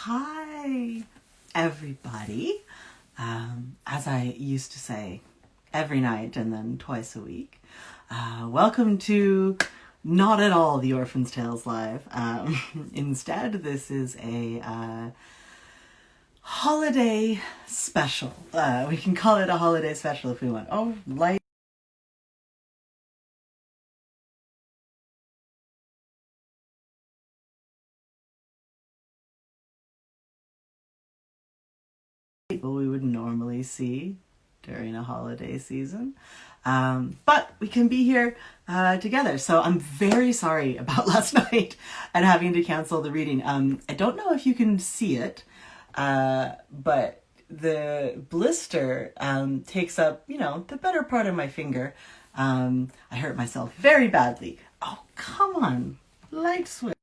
Hi, everybody. As I used to say, every night and then twice a week. Welcome to not at all the Orphan's Tales Live. Instead, this is a holiday special. We can call it a holiday special if we want. Oh, light. People we would normally see during a holiday season. But we can be here together. So I'm very sorry about last night and having to cancel the reading. I don't know if you can see it, but the blister takes up, the better part of my finger. I hurt myself very badly. Oh, come on. Light switch.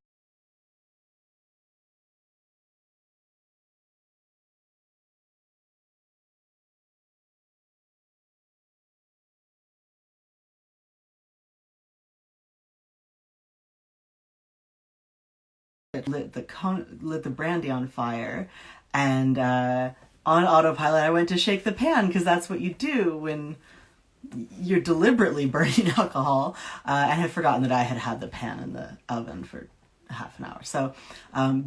Lit the brandy on fire, and on autopilot I went to shake the pan because that's what you do when you're deliberately burning alcohol, and had forgotten that I had the pan in the oven for half an hour. So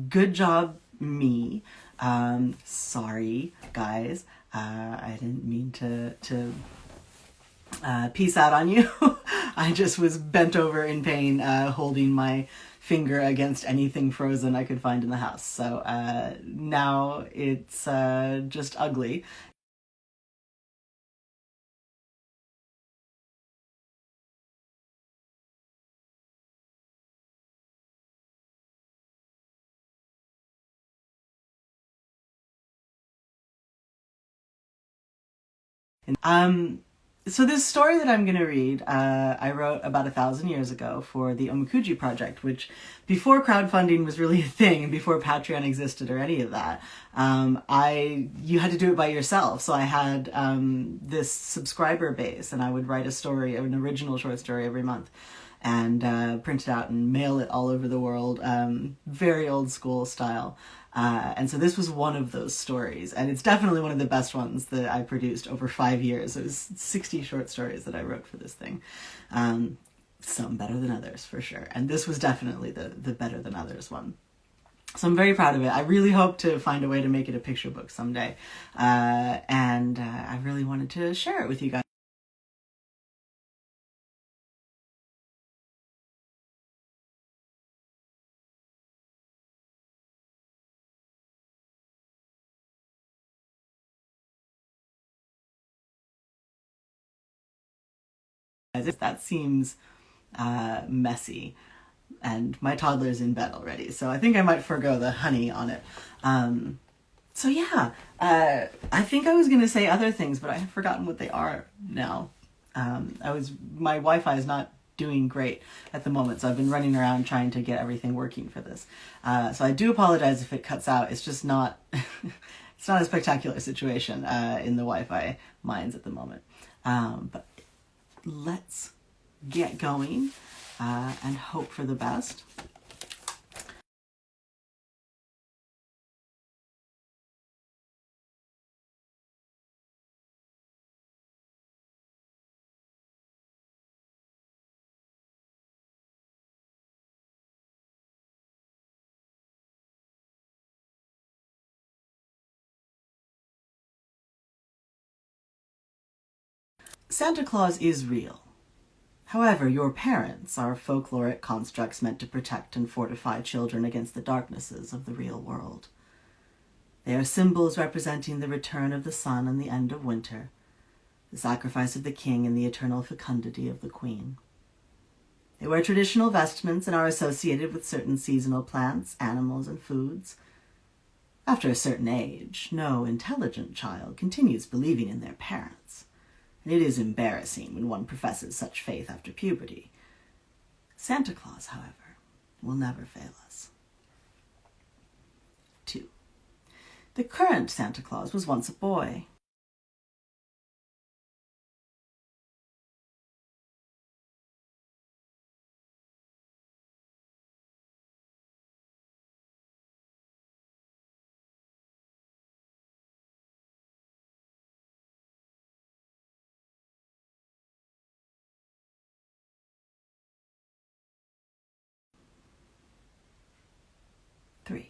good job me. Sorry guys, I didn't mean to peace out on you. I just was bent over in pain, holding my finger against anything frozen I could find in the house. So now it's just ugly. So this story that I'm going to read, I wrote about 1,000 years ago for the Omukuji project, which before crowdfunding was really a thing and before Patreon existed or any of that, you had to do it by yourself. So I had this subscriber base, and I would write a story, an original short story every month, and print it out and mail it all over the world, very old school style. And so this was one of those stories, and it's definitely one of the best ones that I produced over 5 years. It was 60 short stories that I wrote for this thing. Some better than others, for sure. And this was definitely the better than others one. So I'm very proud of it. I really hope to find a way to make it a picture book someday. And I really wanted to share it with you guys. That seems messy. And my toddler's in bed already, so I think I might forgo the honey on it. So yeah, I think I was going to say other things, but I have forgotten what they are now. My Wi-Fi is not doing great at the moment, so I've been running around trying to get everything working for this. So I do apologize if it cuts out. It's just not, it's not a spectacular situation in the Wi-Fi mines at the moment. But let's get going and hope for the best. Santa Claus is real. However, your parents are folkloric constructs meant to protect and fortify children against the darknesses of the real world. They are symbols representing the return of the sun and the end of winter, the sacrifice of the king and the eternal fecundity of the queen. They wear traditional vestments and are associated with certain seasonal plants, animals, and foods. After a certain age, no intelligent child continues believing in their parents. And it is embarrassing when one professes such faith after puberty. Santa Claus, however, will never fail us. 2. The current Santa Claus was once a boy. 3.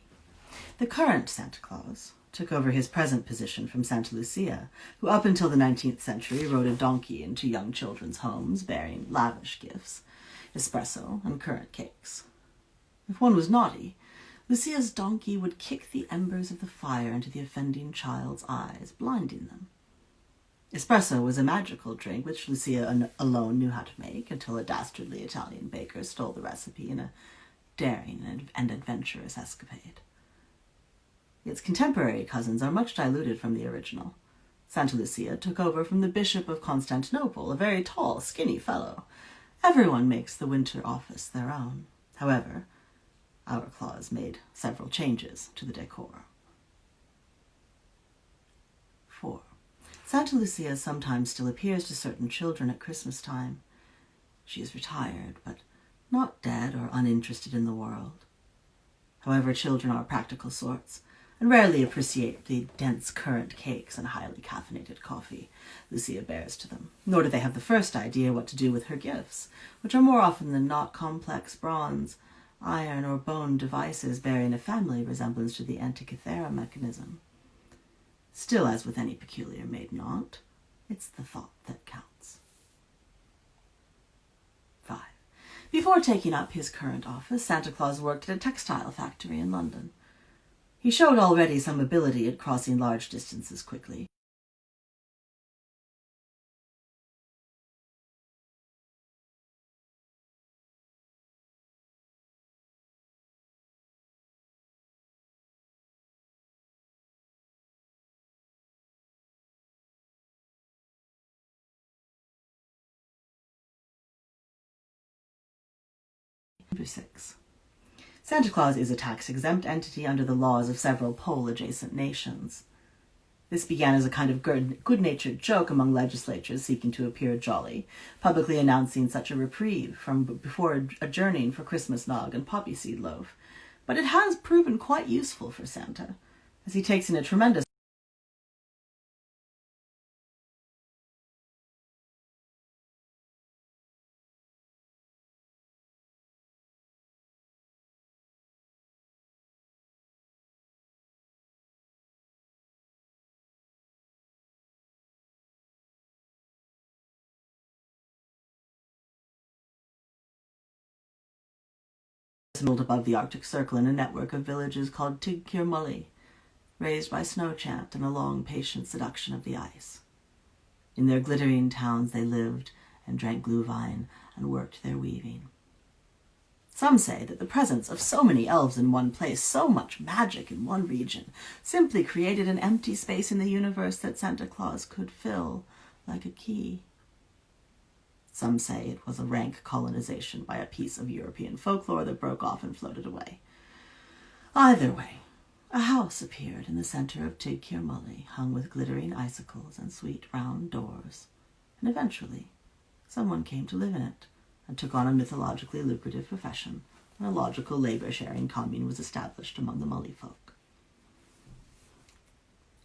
The current Santa Claus took over his present position from Santa Lucia, who up until the 19th century rode a donkey into young children's homes bearing lavish gifts, espresso, and currant cakes. If one was naughty, Lucia's donkey would kick the embers of the fire into the offending child's eyes, blinding them. Espresso was a magical drink which Lucia alone knew how to make until a dastardly Italian baker stole the recipe in a daring and adventurous escapade. Its contemporary cousins are much diluted from the original. Santa Lucia took over from the Bishop of Constantinople, a very tall, skinny fellow. Everyone makes the winter office their own. However, our Claus made several changes to the decor. 4. Santa Lucia sometimes still appears to certain children at Christmas time. She is retired, but not dead or uninterested in the world. However, children are practical sorts, and rarely appreciate the dense currant cakes and highly caffeinated coffee Lucia bears to them, nor do they have the first idea what to do with her gifts, which are more often than not complex bronze, iron, or bone devices bearing a family resemblance to the Antikythera mechanism. Still, as with any peculiar maiden aunt, it's the thought that counts. 5. Before taking up his current office, Santa Claus worked at a textile factory in London. He showed already some ability at crossing large distances quickly. Number 6. Santa Claus is a tax-exempt entity under the laws of several pole-adjacent nations. This began as a kind of good-natured joke among legislatures seeking to appear jolly, publicly announcing such a reprieve from before adjourning for Christmas nog and poppy seed loaf. But it has proven quite useful for Santa, as he takes in a tremendous above the Arctic Circle in a network of villages called Tigkirmully, raised by snow chant and a long, patient seduction of the ice. In their glittering towns they lived and drank glühwein and worked their weaving. Some say that the presence of so many elves in one place, so much magic in one region, simply created an empty space in the universe that Santa Claus could fill like a key. Some say it was a rank colonization by a piece of European folklore that broke off and floated away. Either way, a house appeared in the center of Tigkirmully, hung with glittering icicles and sweet round doors, and eventually someone came to live in it and took on a mythologically lucrative profession, and a logical labor-sharing commune was established among the Mully folk.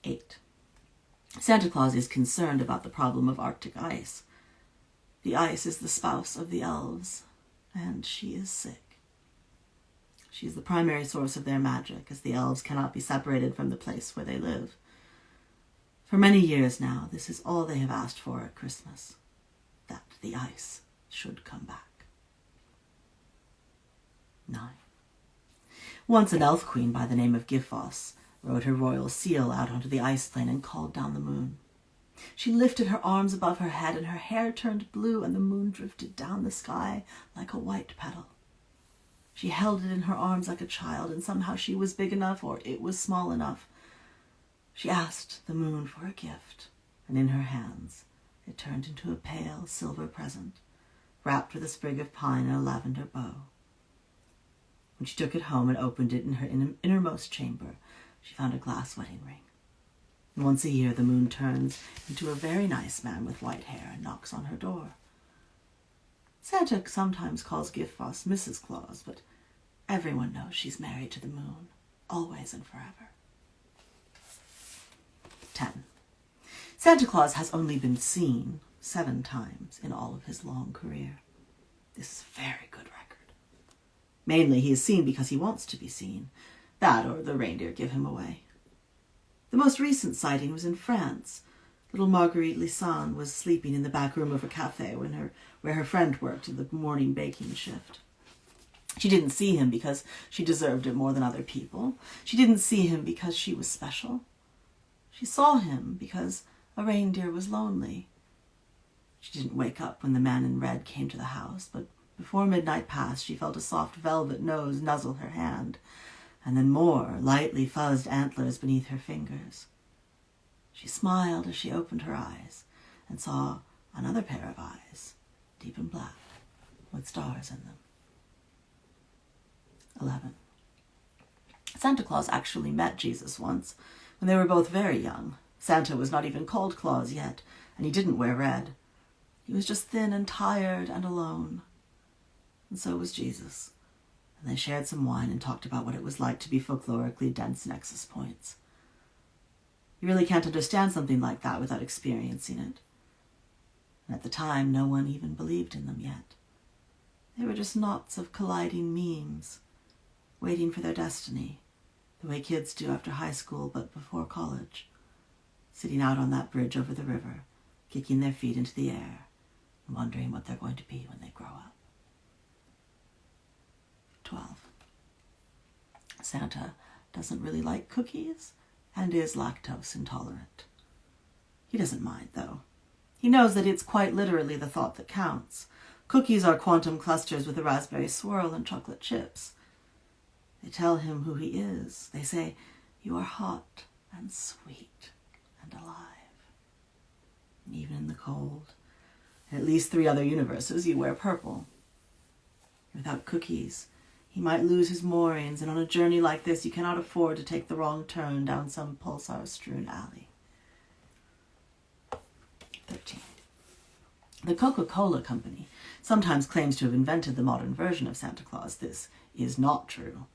8. Santa Claus is concerned about the problem of Arctic ice. The ice is the spouse of the elves, and she is sick. She is the primary source of their magic, as the elves cannot be separated from the place where they live. For many years now, this is all they have asked for at Christmas, that the ice should come back. 9. Once an elf queen by the name of Gifos rode her royal seal out onto the ice plain and called down the moon. She lifted her arms above her head, and her hair turned blue, and the moon drifted down the sky like a white petal. She held it in her arms like a child, and somehow she was big enough, or it was small enough. She asked the moon for a gift, and in her hands it turned into a pale silver present, wrapped with a sprig of pine and a lavender bow. When she took it home and opened it in her innermost chamber, she found a glass wedding ring. And once a year the moon turns into a very nice man with white hair and knocks on her door. Santa sometimes calls Gifos Mrs. Claus, but everyone knows she's married to the moon, always and forever. 10. Santa Claus has only been seen 7 times in all of his long career. This is a very good record. Mainly he is seen because he wants to be seen. That or the reindeer give him away. The most recent sighting was in France. Little Marguerite Lisson was sleeping in the back room of a cafe where her friend worked in the morning baking shift. She didn't see him because she deserved it more than other people. She didn't see him because she was special. She saw him because a reindeer was lonely. She didn't wake up when the man in red came to the house, but before midnight passed, she felt a soft velvet nose nuzzle her hand, and then more lightly fuzzed antlers beneath her fingers. She smiled as she opened her eyes and saw another pair of eyes, deep and black, with stars in them. 11. Santa Claus actually met Jesus once, when they were both very young. Santa was not even called Claus yet, and he didn't wear red. He was just thin and tired and alone. And so was Jesus. And they shared some wine and talked about what it was like to be folklorically dense nexus points. You really can't understand something like that without experiencing it. And at the time, no one even believed in them yet. They were just knots of colliding memes, waiting for their destiny, the way kids do after high school but before college, sitting out on that bridge over the river, kicking their feet into the air and wondering what they're going to be when they grow up. 12. Santa doesn't really like cookies and is lactose intolerant. He doesn't mind, though. He knows that it's quite literally the thought that counts. Cookies are quantum clusters with a raspberry swirl and chocolate chips. They tell him who he is. They say, "You are hot and sweet and alive." And even in the cold, in at least 3 other universes, you wear purple. Without cookies, he might lose his moorings, and on a journey like this, you cannot afford to take the wrong turn down some pulsar-strewn alley. 13. The Coca-Cola Company sometimes claims to have invented the modern version of Santa Claus. This is not true.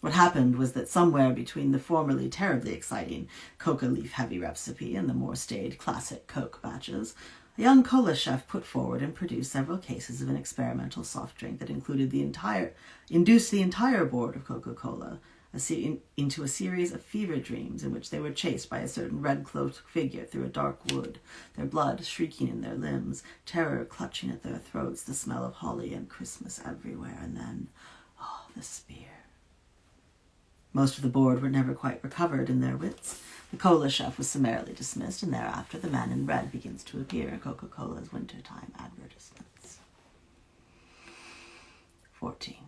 What happened was that somewhere between the formerly terribly exciting Coca Leaf Heavy recipe and the more staid classic Coke batches, a young cola chef put forward and produced several cases of an experimental soft drink that induced the entire board of Coca-Cola into a series of fever dreams in which they were chased by a certain red-cloaked figure through a dark wood, their blood shrieking in their limbs, terror clutching at their throats, the smell of holly and Christmas everywhere, and then, the spear. Most of the board were never quite recovered in their wits. The cola chef was summarily dismissed, and thereafter the man in red begins to appear in Coca-Cola's wintertime advertisements. 14.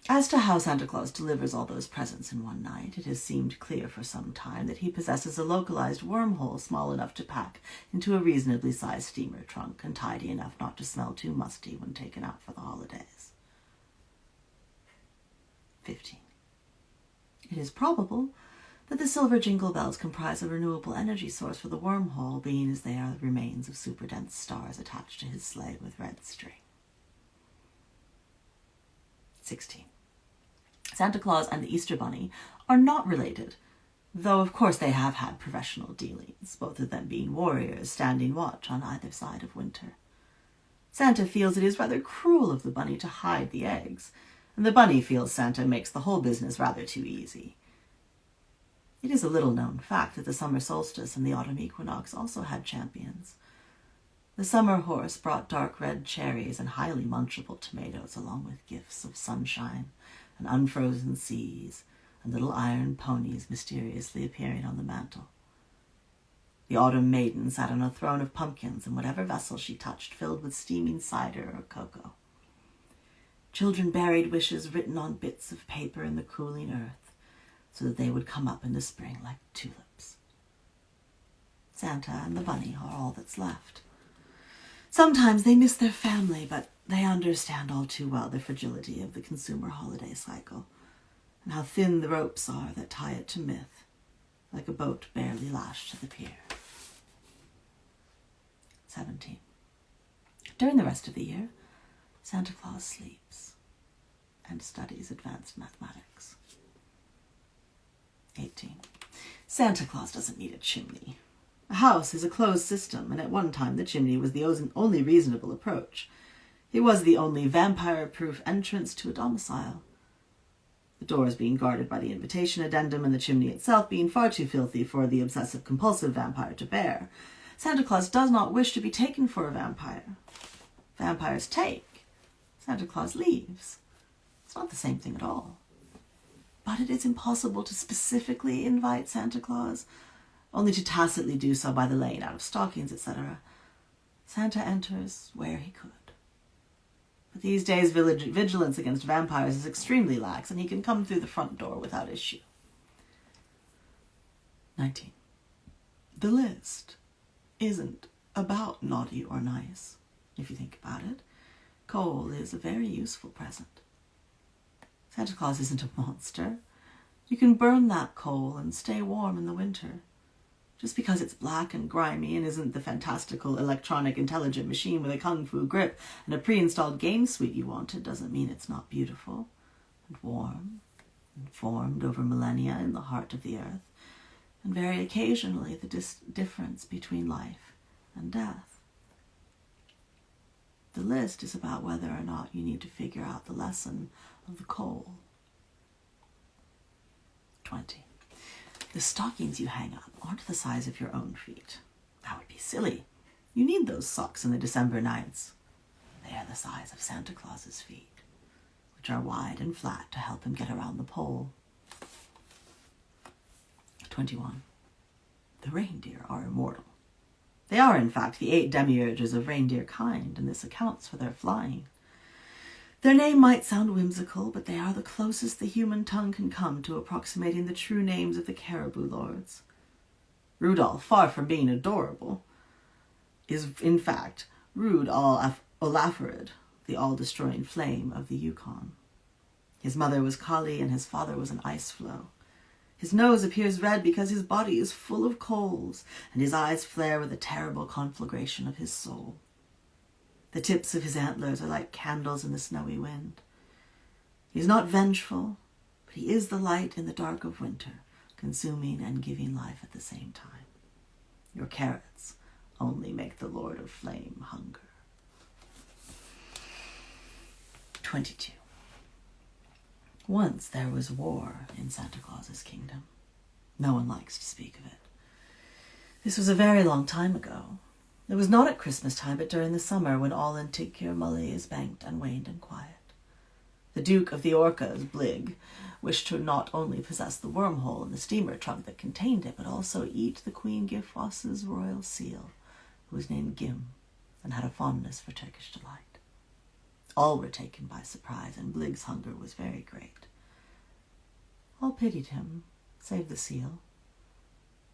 As to how Santa Claus delivers all those presents in one night, it has seemed clear for some time that he possesses a localized wormhole small enough to pack into a reasonably sized steamer trunk and tidy enough not to smell too musty when taken out for the holidays. 15. It is probable that the silver jingle bells comprise a renewable energy source for the wormhole, being as they are the remains of super-dense stars attached to his sleigh with red string. 16. Santa Claus and the Easter Bunny are not related, though of course they have had professional dealings, both of them being warriors standing watch on either side of winter. Santa feels it is rather cruel of the bunny to hide the eggs, and the bunny feels Santa makes the whole business rather too easy. It is a little-known fact that the summer solstice and the autumn equinox also had champions. The summer horse brought dark red cherries and highly munchable tomatoes, along with gifts of sunshine and unfrozen seas and little iron ponies mysteriously appearing on the mantle. The autumn maiden sat on a throne of pumpkins, and whatever vessel she touched filled with steaming cider or cocoa. Children buried wishes written on bits of paper in the cooling earth, so that they would come up in the spring like tulips. Santa and the bunny are all that's left. Sometimes they miss their family, but they understand all too well the fragility of the consumer holiday cycle, and how thin the ropes are that tie it to myth, like a boat barely lashed to the pier. 17. During the rest of the year, Santa Claus sleeps and studies advanced mathematics. 18. Santa Claus doesn't need a chimney. A house is a closed system, and at one time the chimney was the only reasonable approach. It was the only vampire-proof entrance to a domicile. the doors being guarded by the invitation addendum and the chimney itself being far too filthy for the obsessive-compulsive vampire to bear. Santa Claus does not wish to be taken for a vampire. Vampires take. Santa Claus leaves. It's not the same thing at all. But it is impossible to specifically invite Santa Claus, only to tacitly do so by the laying out of stockings, etc. Santa enters where he could. But these days, vigilance against vampires is extremely lax, and he can come through the front door without issue. 19. The list isn't about naughty or nice. If you think about it, coal is a very useful present. Santa Claus isn't a monster. You can burn that coal and stay warm in the winter. Just because it's black and grimy and isn't the fantastical electronic intelligent machine with a kung fu grip and a pre-installed game suite you wanted doesn't mean it's not beautiful and warm and formed over millennia in the heart of the earth, and very occasionally the difference between life and death. The list is about whether or not you need to figure out the lesson of the coal. 20. The stockings you hang up aren't the size of your own feet. That would be silly. You need those socks in the December nights. They are the size of Santa Claus's feet, which are wide and flat to help him get around the pole. 21. The reindeer are immortal. They are, in fact, the 8 demiurges of reindeer kind, and this accounts for their flying. Their name might sound whimsical, but they are the closest the human tongue can come to approximating the true names of the caribou lords. Rudolph, far from being adorable, is, in fact, Rud Olafarid, the all-destroying flame of the Yukon. His mother was Kali, and his father was an ice floe. His nose appears red because his body is full of coals, and his eyes flare with a terrible conflagration of his soul. The tips of his antlers are like candles in the snowy wind. He is not vengeful, but he is the light in the dark of winter, consuming and giving life at the same time. Your carrots only make the Lord of Flame hunger. 22. Once there was war in Santa Claus's kingdom. No one likes to speak of it. This was a very long time ago. It was not at Christmas time, but during the summer, when all in Tigcur Mully is banked and waned and quiet. The Duke of the Orcas, Blig, wished to not only possess the wormhole in the steamer trunk that contained it, but also eat the Queen Gifwas's royal seal, who was named Gim, and had a fondness for Turkish delight. All were taken by surprise, and Blig's hunger was very great. All pitied him, save the seal.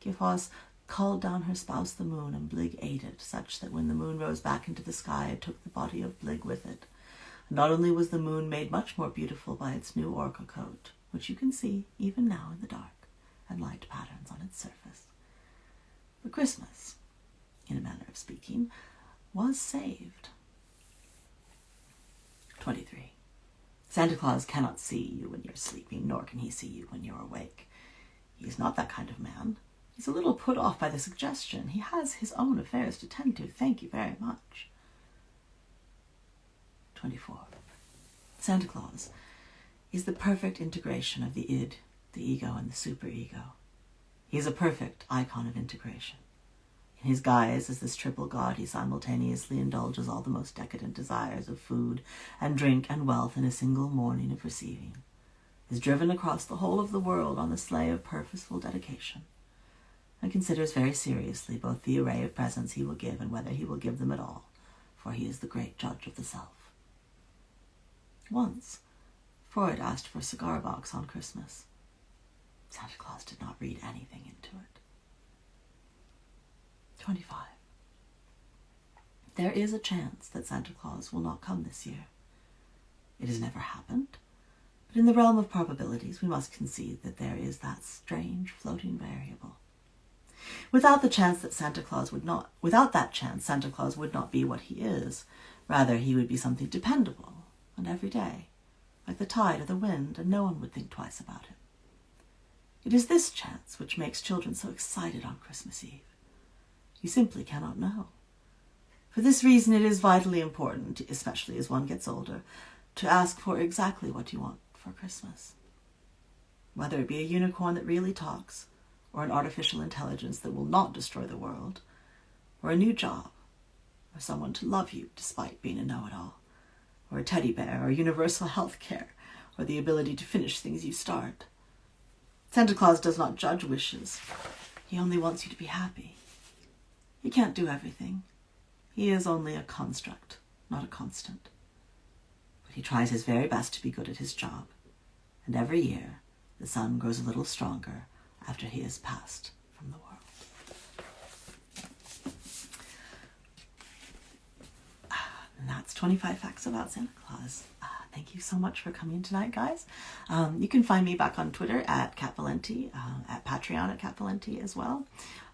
Gifwas called down her spouse the moon, and Blig ate it, such that when the moon rose back into the sky, it took the body of Blig with it. And not only was the moon made much more beautiful by its new orca coat, which you can see even now in the dark, and light patterns on its surface, but Christmas, in a manner of speaking, was saved. 23. Santa Claus cannot see you when you're sleeping, nor can he see you when you're awake. He is not that kind of man. He's a little put off by the suggestion. He has his own affairs to tend to. Thank you very much. 24. Santa Claus is the perfect integration of the id, the ego, and the superego. He is a perfect icon of integration. In his guise as this triple god, he simultaneously indulges all the most decadent desires of food and drink and wealth in a single morning of receiving, is driven across the whole of the world on the sleigh of purposeful dedication, and considers very seriously both the array of presents he will give and whether he will give them at all, for he is the great judge of the self. Once, Freud asked for a cigar box on Christmas. Santa Claus did not read anything into it. 25. There is a chance that Santa Claus will not come this year. It has never happened, but in the realm of probabilities we must concede that there is that strange floating variable. Without that chance, Santa Claus would not be what he is. Rather, he would be something dependable and everyday, like the tide or the wind, and no one would think twice about it. It is this chance which makes children so excited on Christmas Eve. You simply cannot know. For this reason, it is vitally important, especially as one gets older, to ask for exactly what you want for Christmas. whether it be a unicorn that really talks, or an artificial intelligence that will not destroy the world, or a new job, or someone to love you despite being a know-it-all, or a teddy bear, or universal health care, or the ability to finish things you start. Santa Claus does not judge wishes. He only wants you to be happy. He can't do everything. He is only a construct, not a constant. But he tries his very best to be good at his job. And every year, the sun grows a little stronger after he has passed from the world. And that's 25 facts about Santa Claus. Thank you so much for coming tonight, guys. You can find me back on Twitter at Cat Valenti, at Patreon at Cat Valenti as well.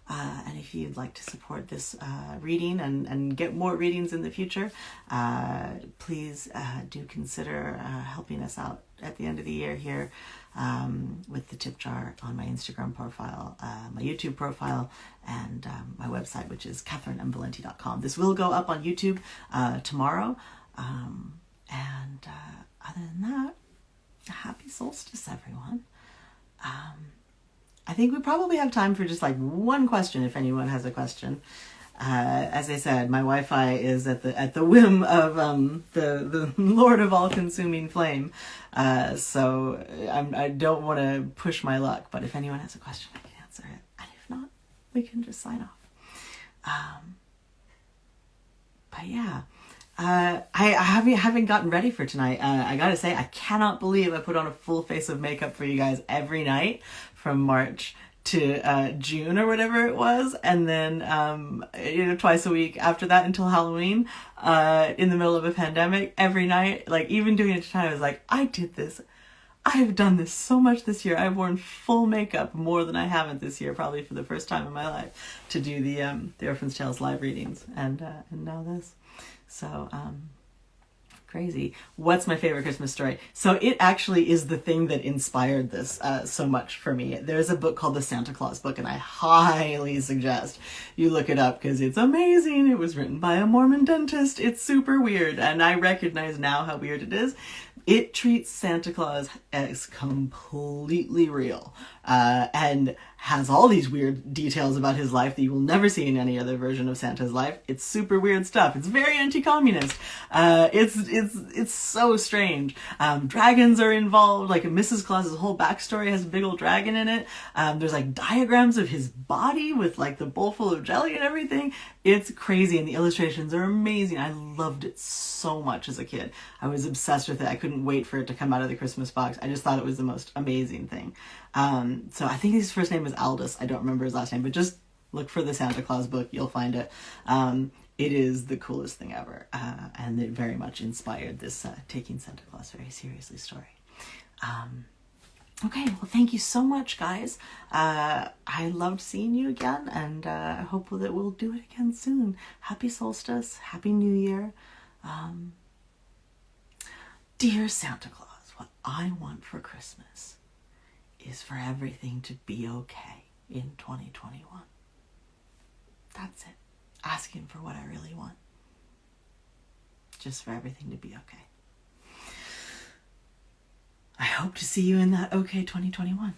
And if you'd like to support this reading and get more readings in the future, please do consider helping us out at the end of the year here with the tip jar on my Instagram profile, my YouTube profile, and my website, which is catherinemvalenti.com. This will go up on YouTube tomorrow. And other than that, happy solstice, everyone. I think we probably have time for just like one question if anyone has a question. As I said, my Wi-Fi is at the whim of the Lord of all-consuming flame. So I don't want to push my luck, but if anyone has a question, I can answer it. And if not, we can just sign off. But yeah. I haven't gotten ready for tonight. I gotta say, I cannot believe I put on a full face of makeup for you guys every night from March to June or whatever it was, and then twice a week after that until Halloween, in the middle of a pandemic, every night. Like, even doing it tonight, I was like, I did this. I've done this so much this year. I've worn full makeup more than I haven't this year, probably for the first time in my life, to do the Orphan's Tales live readings, and now this. So, crazy. What's my favorite Christmas story? So it actually is the thing that inspired this so much for me. There's a book called the Santa Claus book, and I highly suggest you look it up because it's amazing. It was written by a Mormon dentist. It's super weird, and I recognize now how weird it is. It treats Santa Claus as completely real, and has all these weird details about his life that you will never see in any other version of Santa's life. It's super weird stuff. It's very anti-communist. It's so strange. Dragons are involved. Like, Mrs. Claus's whole backstory has a big old dragon in it. There's like diagrams of his body with like the bowl full of jelly and everything. It's crazy, and the illustrations are amazing. I loved it so much as a kid. I was obsessed with it. I couldn't wait for it to come out of the Christmas box. I just thought it was the most amazing thing. So I think his first name was Aldous. I don't remember his last name, but just look for the Santa Claus book. You'll find it. It is the coolest thing ever. And it very much inspired this taking Santa Claus very seriously story. Okay, well, thank you so much, guys. I loved seeing you again, and I hope that we'll do it again soon. Happy solstice. Happy New Year. Dear Santa Claus, what I want for Christmas is for everything to be okay in 2021. That's it. Asking for what I really want. Just for everything to be okay. I hope to see you in that okay 2021.